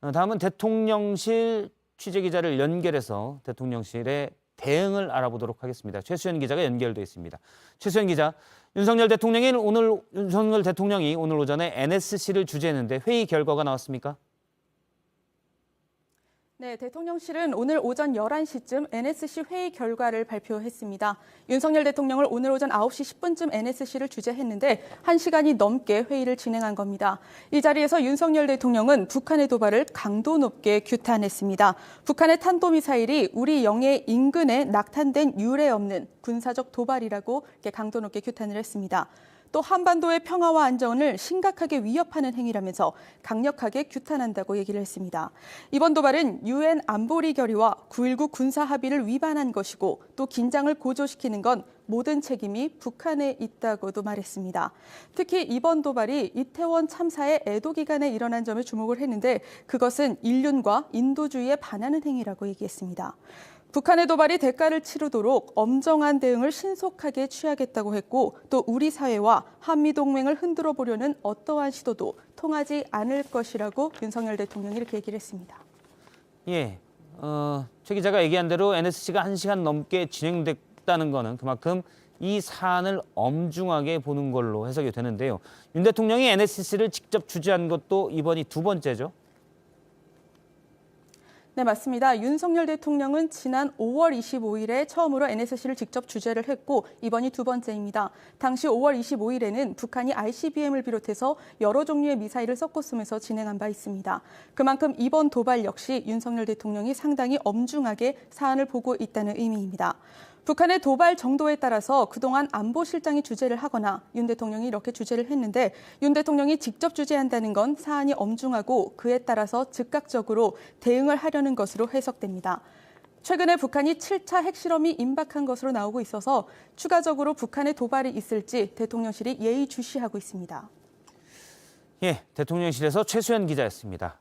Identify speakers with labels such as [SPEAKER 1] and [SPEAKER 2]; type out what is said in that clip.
[SPEAKER 1] 다음은 대통령실 취재기자를 연결해서 대통령실의 대응을 알아보도록 하겠습니다. 최수연 기자가 연결돼 있습니다. 최수연 기자, 윤석열 대통령이 오늘 오전에 NSC를 주재했는데 회의 결과가 나왔습니까?
[SPEAKER 2] 네, 대통령실은 오늘 오전 11시쯤 NSC 회의 결과를 발표했습니다. 윤석열 대통령을 오늘 오전 9시 10분쯤 NSC를 주재했는데 1시간이 넘게 회의를 진행한 겁니다. 이 자리에서 윤석열 대통령은 북한의 도발을 강도 높게 규탄했습니다. 북한의 탄도미사일이 우리 영해 인근에 낙탄된 유례 없는 군사적 도발이라고 강도 높게 규탄을 했습니다. 또 한반도의 평화와 안정을 심각하게 위협하는 행위라면서 강력하게 규탄한다고 얘기를 했습니다. 이번 도발은 UN 안보리 결의와 9.19 군사 합의를 위반한 것이고 또 긴장을 고조시키는 건 모든 책임이 북한에 있다고도 말했습니다. 특히 이번 도발이 이태원 참사의 애도 기간에 일어난 점에 주목을 했는데 그것은 인륜과 인도주의에 반하는 행위라고 얘기했습니다. 북한의 도발이 대가를 치르도록 엄정한 대응을 신속하게 취하겠다고 했고 또 우리 사회와 한미동맹을 흔들어 보려는 어떠한 시도도 통하지 않을 것이라고 윤석열 대통령이 이렇게 얘기를 했습니다.
[SPEAKER 1] 예, 최 기자가 얘기한 대로 NSC가 1시간 넘게 진행됐다는 거는 그만큼 이 사안을 엄중하게 보는 걸로 해석이 되는데요. 윤 대통령이 NSC를 직접 주재한 것도 이번이 두 번째죠.
[SPEAKER 2] 네, 맞습니다. 윤석열 대통령은 지난 5월 25일에 처음으로 NSC를 직접 주재를 했고 이번이 두 번째입니다. 당시 5월 25일에는 북한이 ICBM을 비롯해서 여러 종류의 미사일을 섞어쓰면서 진행한 바 있습니다. 그만큼 이번 도발 역시 윤석열 대통령이 상당히 엄중하게 사안을 보고 있다는 의미입니다. 북한의 도발 정도에 따라서 그동안 안보실장이 주재를 하거나 윤 대통령이 이렇게 주재를 했는데 윤 대통령이 직접 주재한다는 건 사안이 엄중하고 그에 따라서 즉각적으로 대응을 하려는 것으로 해석됩니다. 최근에 북한이 7차 핵실험이 임박한 것으로 나오고 있어서 추가적으로 북한의 도발이 있을지 대통령실이 예의주시하고 있습니다.
[SPEAKER 1] 예, 대통령실에서 최수연 기자였습니다.